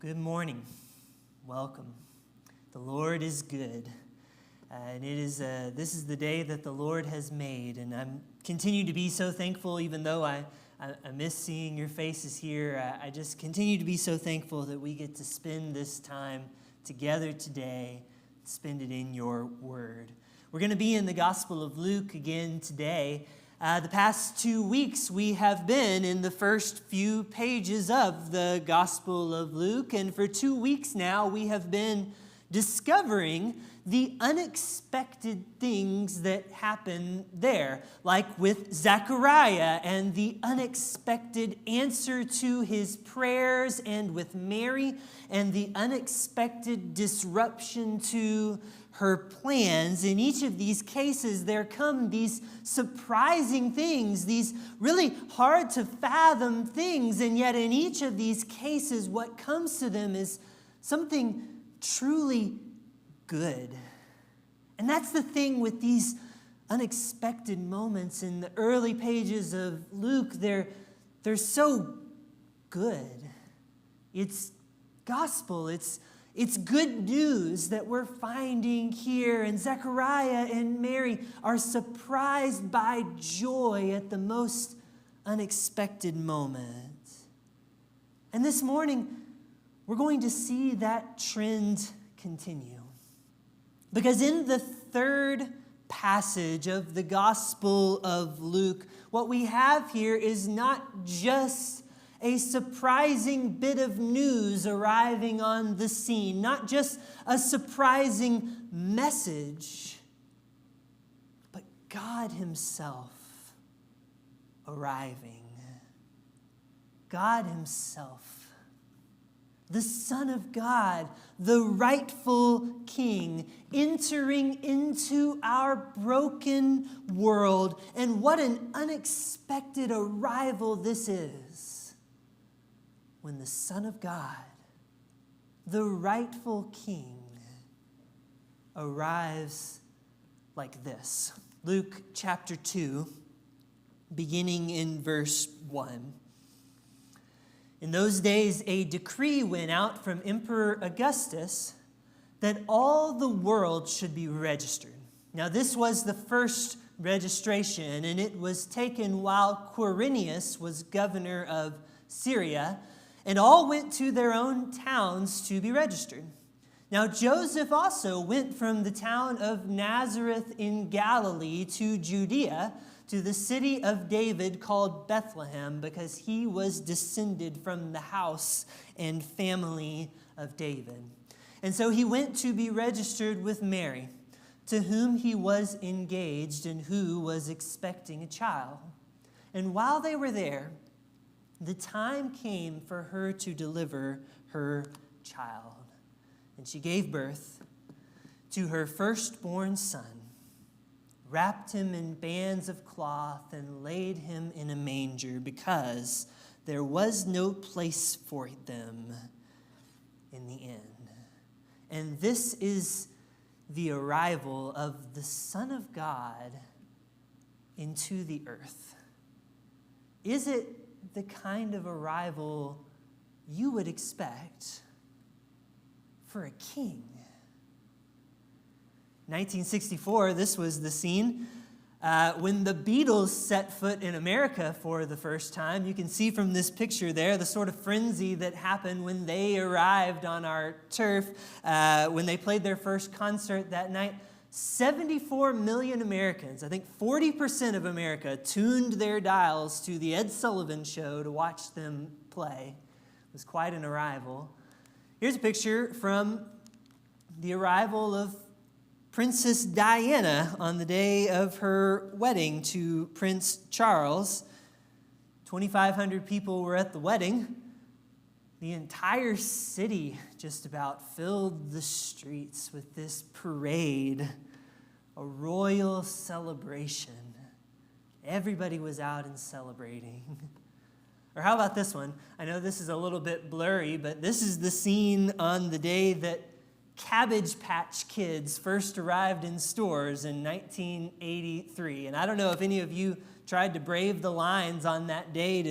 Good morning. Welcome. The Lord is good. And this is the day that the Lord has made. And I'm continue to be so thankful, even though I miss seeing your faces here. I just continue to be so thankful that we get to spend this time together today, spend it in your word. We're going to be in the Gospel of Luke again today. The past 2 weeks, we have been in the first few pages of the Gospel of Luke. And for 2 weeks now, we have been discovering the unexpected things that happen there, like with Zechariah and the unexpected answer to his prayers, and with Mary and the unexpected disruption to her plans. In each of these cases, there come these surprising things, these really hard to fathom things, and yet in each of these cases, what comes to them is something truly good. And that's the thing with these unexpected moments in the early pages of Luke. They're so good. It's gospel. It's good news that we're finding here. And Zechariah and Mary are surprised by joy at the most unexpected moment. And this morning, we're going to see that trend continue. Because in the third passage of the Gospel of Luke, what we have here is not just a surprising bit of news arriving on the scene, not just a surprising message, but God Himself arriving. God Himself. The Son of God, the rightful King, entering into our broken world. And what an unexpected arrival this is, when the Son of God, the rightful King, arrives like this. Luke chapter 2, beginning in verse 1. In those days, a decree went out from Emperor Augustus that all the world should be registered. Now, this was the first registration, and it was taken while Quirinius was governor of Syria, and all went to their own towns to be registered. Now, Joseph also went from the town of Nazareth in Galilee to Judea, to the city of David called Bethlehem, because he was descended from the house and family of David. And so he went to be registered with Mary, to whom he was engaged and who was expecting a child. And while they were there, the time came for her to deliver her child. And she gave birth to her firstborn son, wrapped him in bands of cloth, and laid him in a manger, because there was no place for them in the inn. And this is the arrival of the Son of God into the earth. Is it the kind of arrival you would expect for a king? 1964, this was the scene when the Beatles set foot in America for the first time. You can see from this picture there the sort of frenzy that happened when they arrived on our turf, when they played their first concert that night. 74 million Americans, I think 40% of America, tuned their dials to the Ed Sullivan Show to watch them play. It was quite an arrival. Here's a picture from the arrival of Princess Diana on the day of her wedding to Prince Charles. 2,500 people were at the wedding. The entire city just about filled the streets with this parade, a royal celebration. Everybody was out and celebrating. Or how about this one? I know this is a little bit blurry, but this is the scene on the day that Cabbage Patch Kids first arrived in stores in 1983. And I don't know if any of you tried to brave the lines on that day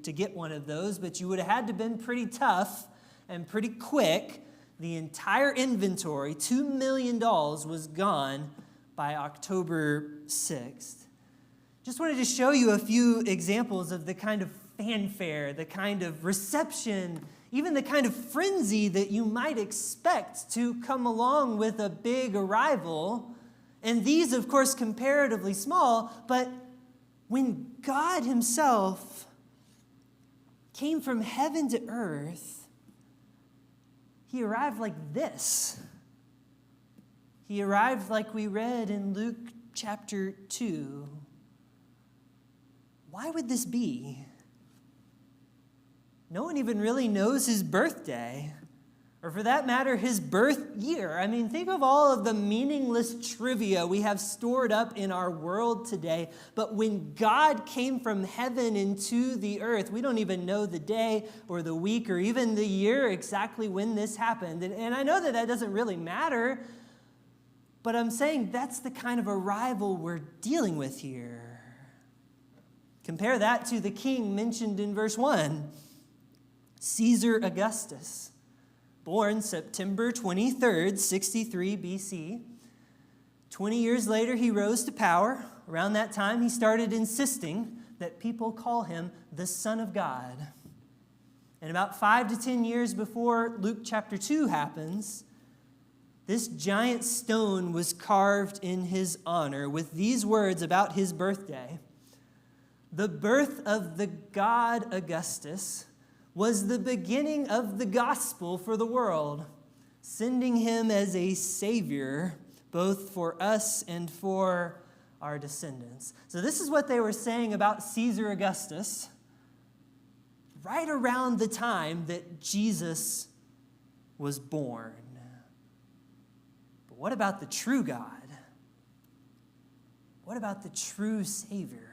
to get one of those, but you would have had to have been pretty tough And pretty quick, the entire inventory, $2 million, was gone by October 6th. Just wanted to show you a few examples of the kind of fanfare, the kind of reception, even the kind of frenzy that you might expect to come along with a big arrival. And these, of course, comparatively small, but when God himself came from heaven to earth, he arrived like this. He arrived like we read in Luke chapter 2. Why would this be? No one even really knows his birthday, or for that matter, his birth year. I mean, think of all of the meaningless trivia we have stored up in our world today. But when God came from heaven into the earth, we don't even know the day or the week or even the year exactly when this happened. And I know that doesn't really matter, but I'm saying that's the kind of arrival we're dealing with here. Compare that to the king mentioned in verse 1, Caesar Augustus, born September 23rd, 63 BC. 20 years later, he rose to power. Around that time, he started insisting that people call him the Son of God. And about 5 to 10 years before Luke chapter 2 happens, this giant stone was carved in his honor with these words about his birthday. The birth of the god Augustus was the beginning of the gospel for the world, sending him as a savior, both for us and for our descendants. So this is what they were saying about Caesar Augustus right around the time that Jesus was born. But what about the true God? What about the true Savior?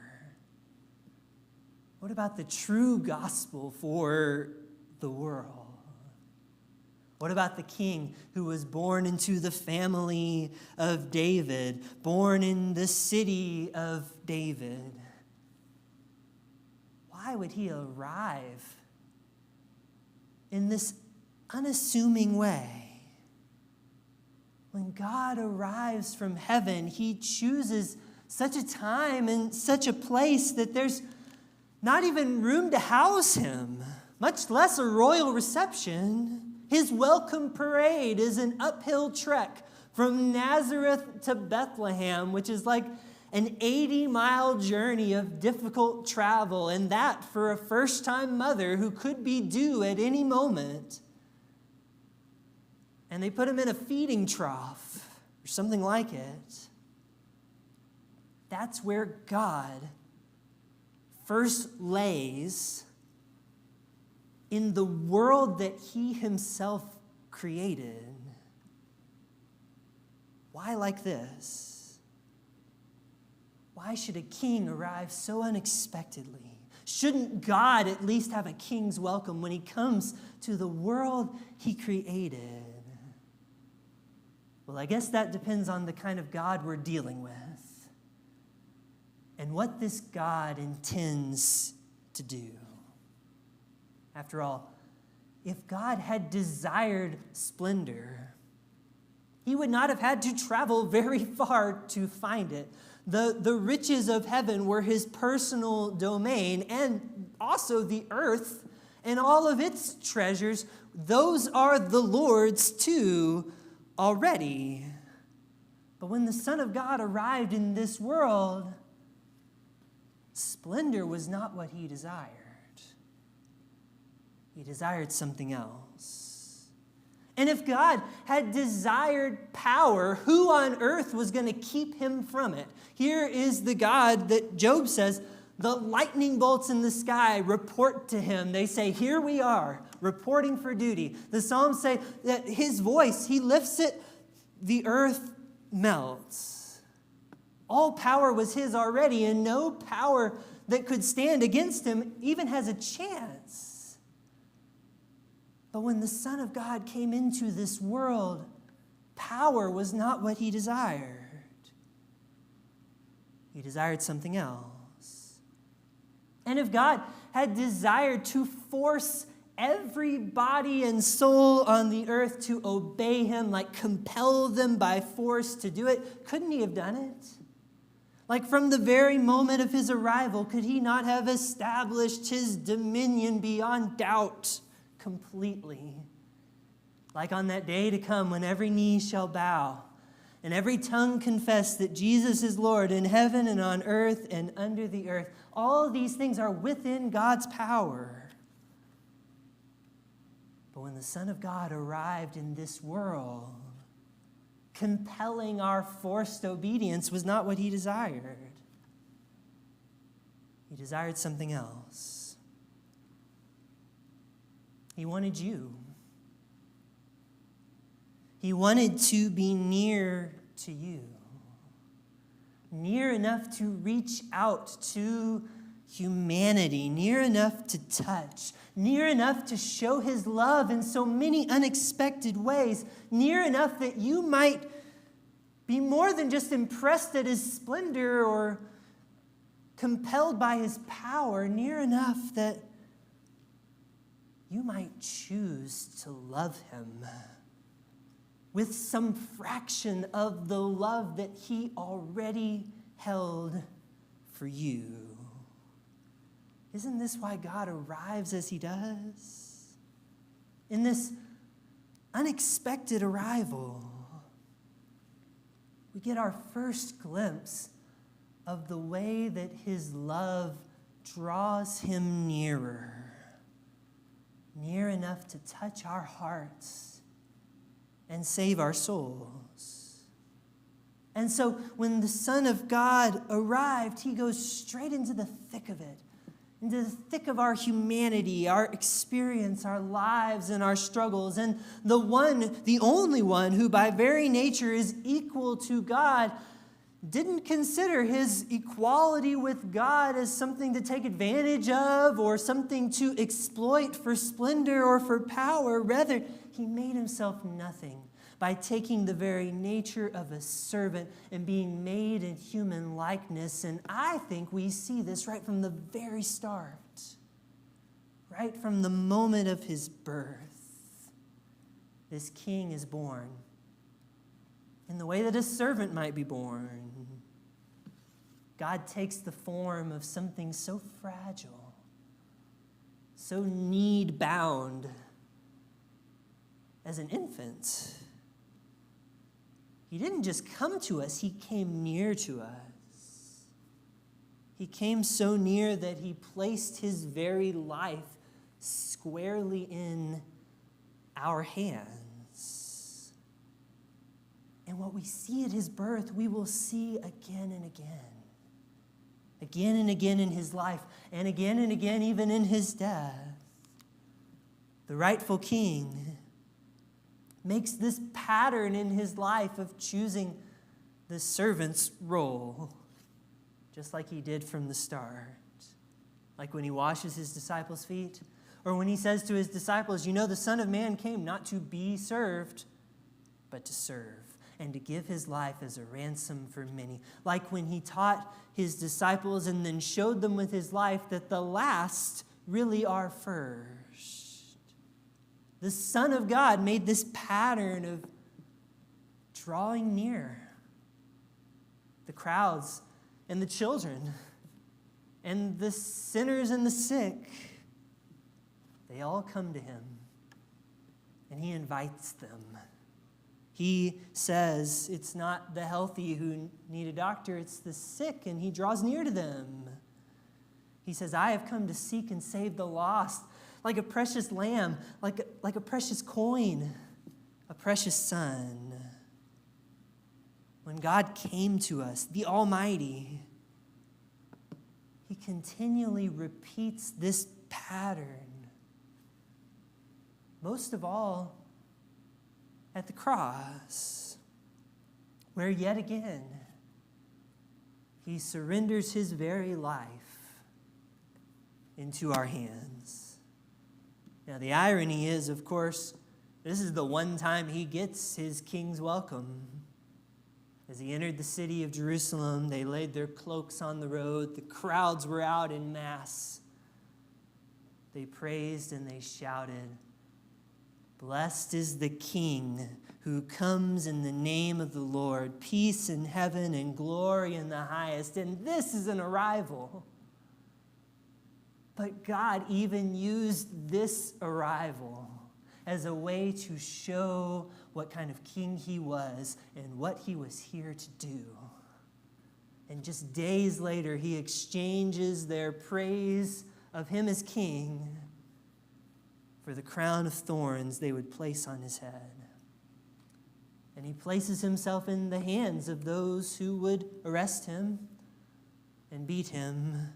What about the true gospel for the world? What about the king who was born into the family of David, born in the city of David? Why would he arrive in this unassuming way? When God arrives from heaven, he chooses such a time and such a place that there's not even room to house him, much less a royal reception. His welcome parade is an uphill trek from Nazareth to Bethlehem, which is like an 80-mile journey of difficult travel, and that for a first-time mother who could be due at any moment. And they put him in a feeding trough or something like it. That's where God first lays in the world that he himself created. Why like this? Why should a king arrive so unexpectedly? Shouldn't God at least have a king's welcome when he comes to the world he created? Well, I guess that depends on the kind of God we're dealing with and what this God intends to do. After all, if God had desired splendor, he would not have had to travel very far to find it. The riches of heaven were his personal domain, and also the earth and all of its treasures. Those are the Lord's too already. But when the Son of God arrived in this world, splendor was not what he desired. He desired something else. And if God had desired power, who on earth was going to keep him from it? Here is the God that Job says, the lightning bolts in the sky report to him. They say, here we are, reporting for duty. The Psalms say that his voice, he lifts it, the earth melts. All power was his already, and no power that could stand against him even has a chance. But when the Son of God came into this world, power was not what he desired. He desired something else. And if God had desired to force every body and soul on the earth to obey him, like compel them by force to do it, couldn't he have done it? Like from the very moment of his arrival, could he not have established his dominion beyond doubt completely? Like on that day to come when every knee shall bow and every tongue confess that Jesus is Lord in heaven and on earth and under the earth. All these things are within God's power. But when the Son of God arrived in this world, compelling our forced obedience was not what he desired. He desired something else. He wanted you. He wanted to be near to you, near enough to reach out to humanity, near enough to touch, near enough to show his love in so many unexpected ways, near enough that you might be more than just impressed at his splendor or compelled by his power, near enough that you might choose to love him with some fraction of the love that he already held for you. Isn't this why God arrives as he does? In this unexpected arrival, we get our first glimpse of the way that his love draws him nearer, near enough to touch our hearts and save our souls. And so when the Son of God arrived, he goes straight into the thick of it, into the thick of our humanity, our experience, our lives, and our struggles. And the only one who by very nature is equal to God, didn't consider his equality with God as something to take advantage of or something to exploit for splendor or for power. Rather, he made himself nothing by taking the very nature of a servant and being made in human likeness. And I think we see this right from the very start, right from the moment of his birth. This king is born in the way that a servant might be born. God takes the form of something so fragile, so need-bound as an infant. He didn't just come to us, he came near to us. He came so near that he placed his very life squarely in our hands. And what we see at his birth, we will see again and again. Again and again in his life, and again even in his death. The rightful king makes this pattern in his life of choosing the servant's role, just like he did from the start. Like when he washes his disciples' feet, or when he says to his disciples, you know, the Son of Man came not to be served, but to serve, and to give his life as a ransom for many. Like when he taught his disciples and then showed them with his life that the last really are first. The Son of God made this pattern of drawing near the crowds and the children and the sinners and the sick. They all come to him, and he invites them. He says it's not the healthy who need a doctor, it's the sick, and he draws near to them. He says, I have come to seek and save the lost, like a precious lamb, like a precious coin, a precious son. When God came to us, the Almighty, he continually repeats this pattern. Most of all, at the cross, where yet again, he surrenders his very life into our hands. Now, the irony is, of course, this is the one time he gets his king's welcome. As he entered the city of Jerusalem, they laid their cloaks on the road. The crowds were out in mass. they praised and they shouted, "Blessed is the King who comes in the name of the Lord, peace in heaven and glory in the highest." And this is an arrival. But God even used this arrival as a way to show what kind of king he was and what he was here to do. And just days later, he exchanges their praise of him as king for the crown of thorns they would place on his head. And he places himself in the hands of those who would arrest him and beat him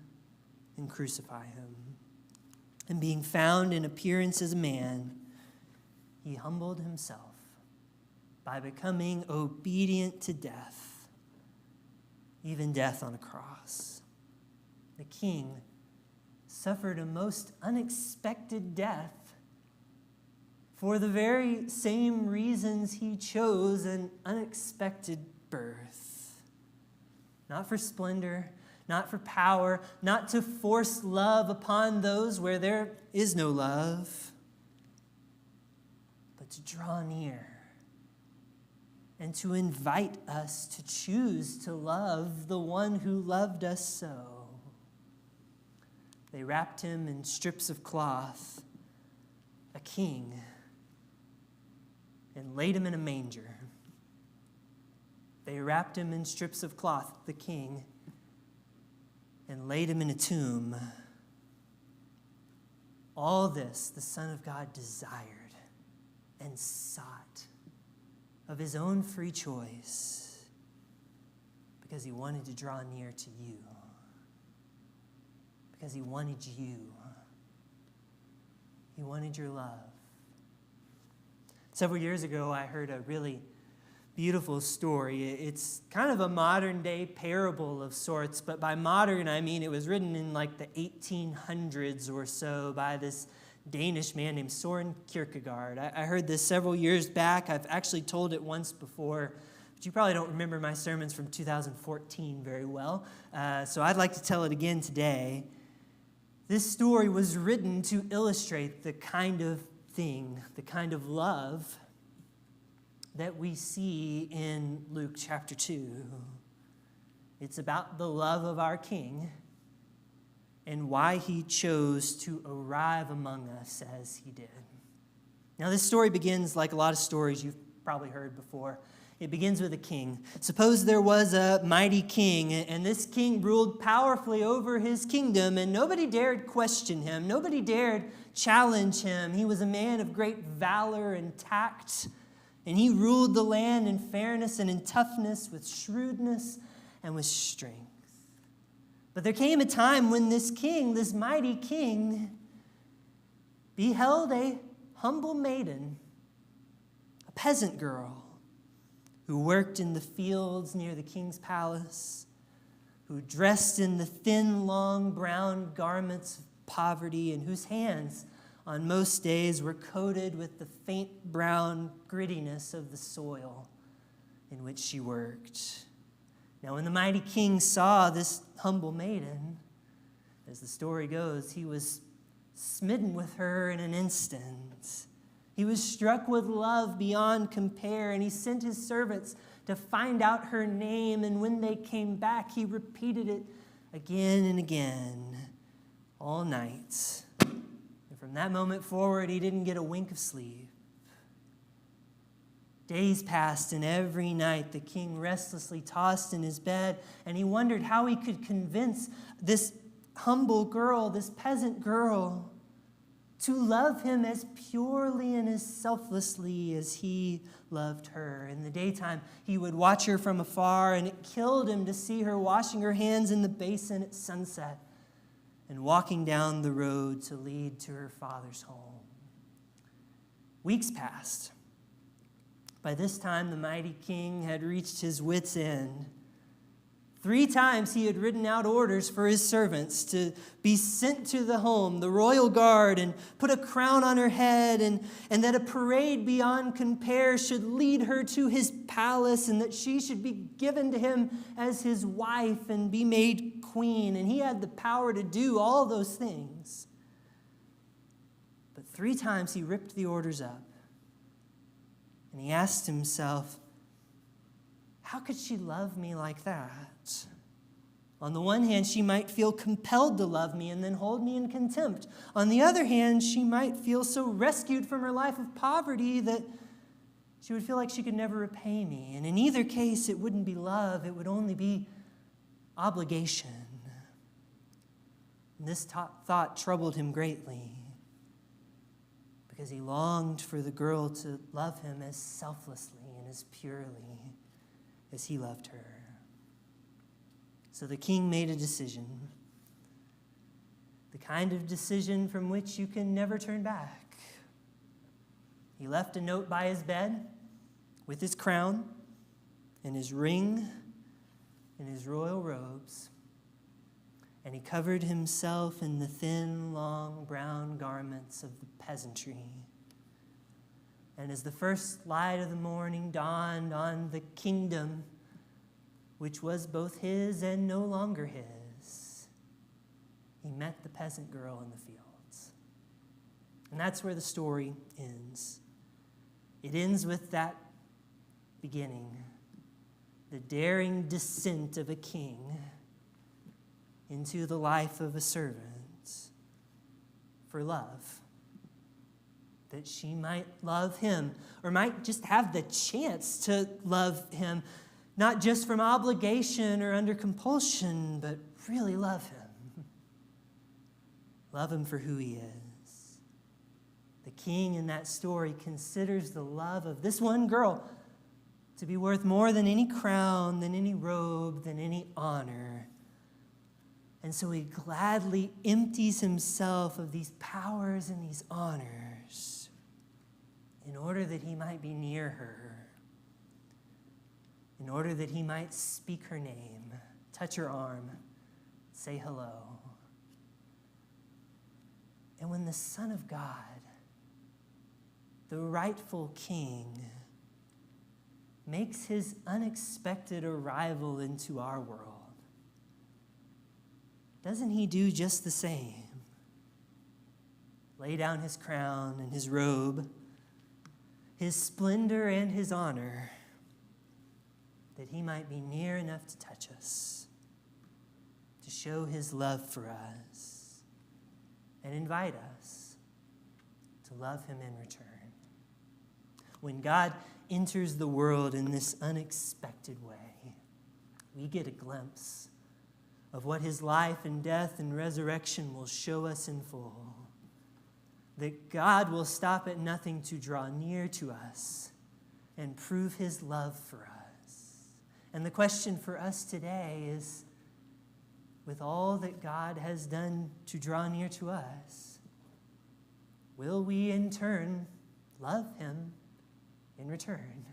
and crucify him. And being found in appearance as a man, he humbled himself by becoming obedient to death, even death on a cross. The King suffered a most unexpected death for the very same reasons he chose an unexpected birth. Not for splendor, not for power, not to force love upon those where there is no love, but to draw near and to invite us to choose to love the one who loved us so. They wrapped him in strips of cloth, a king, and laid him in a manger. They wrapped him in strips of cloth, the king, and laid him in a tomb. All this the Son of God desired and sought of his own free choice because he wanted to draw near to you, because he wanted you. He wanted your love. Several years ago, I heard a really beautiful story. It's kind of a modern-day parable of sorts, but by modern, I mean it was written in like the 1800s or so by this Danish man named Søren Kierkegaard. I heard this several years back. I've actually told it once before, but you probably don't remember my sermons from 2014 very well, so I'd like to tell it again today. This story was written to illustrate the kind of thing, the kind of love that we see in Luke chapter 2. It's about the love of our King and why he chose to arrive among us as he did. Now, this story begins like a lot of stories you've probably heard before. It begins with a king. Suppose there was a mighty king, and this king ruled powerfully over his kingdom, and nobody dared question him. Nobody dared challenge him. He was a man of great valor and tact, and he ruled the land in fairness and in toughness, with shrewdness and with strength. But there came a time when this king, this mighty king, beheld a humble maiden, a peasant girl, who worked in the fields near the king's palace, who dressed in the thin, long, brown garments of poverty, and whose hands on most days were coated with the faint brown grittiness of the soil in which she worked. Now, when the mighty king saw this humble maiden, as the story goes, he was smitten with her in an instant. He was struck with love beyond compare, and he sent his servants to find out her name, and when they came back, he repeated it again and again, all night. And from that moment forward, he didn't get a wink of sleep. Days passed, and every night the king restlessly tossed in his bed, and he wondered how he could convince this humble girl, this peasant girl, to love him as purely and as selflessly as he loved her. In the daytime, he would watch her from afar, and it killed him to see her washing her hands in the basin at sunset and walking down the road to lead to her father's home. Weeks passed. By this time, the mighty king had reached his wits' end. 3 times he had written out orders for his servants to be sent to the home, the royal guard, and put a crown on her head, and that a parade beyond compare should lead her to his palace, and that she should be given to him as his wife and be made queen. And he had the power to do all those things. But 3 times he ripped the orders up. And he asked himself, how could she love me like that? On the one hand, she might feel compelled to love me and then hold me in contempt. On the other hand, she might feel so rescued from her life of poverty that she would feel like she could never repay me. And in either case, it wouldn't be love, it would only be obligation. And this thought troubled him greatly because he longed for the girl to love him as selflessly and as purely as he loved her. So the king made a decision, the kind of decision from which you can never turn back. He left a note by his bed with his crown and his ring and his royal robes, and he covered himself in the thin, long, brown garments of the peasantry. And as the first light of the morning dawned on the kingdom, which was both his and no longer his, he met the peasant girl in the fields. And that's where the story ends. It ends with that beginning, the daring descent of a king into the life of a servant for love, that she might love him, or might just have the chance to love him, not just from obligation or under compulsion, but really love him. Love him for who he is. The king in that story considers the love of this one girl to be worth more than any crown, than any robe, than any honor. And so he gladly empties himself of these powers and these honors in order that he might be near her, in order that he might speak her name, touch her arm, say hello. And when the Son of God, the rightful King, makes his unexpected arrival into our world, doesn't he do just the same? Lay down his crown and his robe, his splendor and his honor, that he might be near enough to touch us, to show his love for us, and invite us to love him in return. When God enters the world in this unexpected way, we get a glimpse of what his life and death and resurrection will show us in full. That God will stop at nothing to draw near to us and prove his love for us. And the question for us today is, with all that God has done to draw near to us, will we in turn love him in return?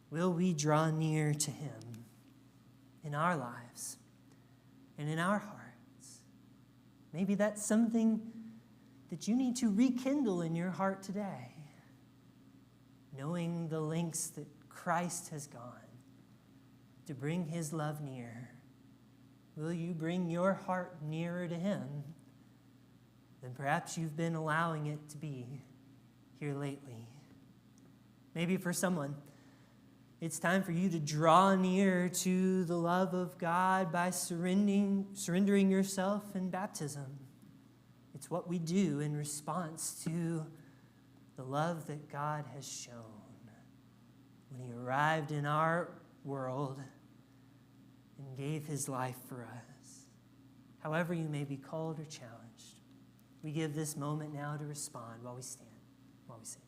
Will we draw near to him in our lives and in our hearts? Maybe that's something that you need to rekindle in your heart today, knowing the lengths that Christ has gone to bring his love near. Will you bring your heart nearer to him than perhaps you've been allowing it to be here lately? Maybe for someone, it's time for you to draw near to the love of God by surrendering yourself in baptism. It's what we do in response to the love that God has shown when he arrived in our world and gave his life for us. However you may be called or challenged, we give this moment now to respond while we stand, while we sing.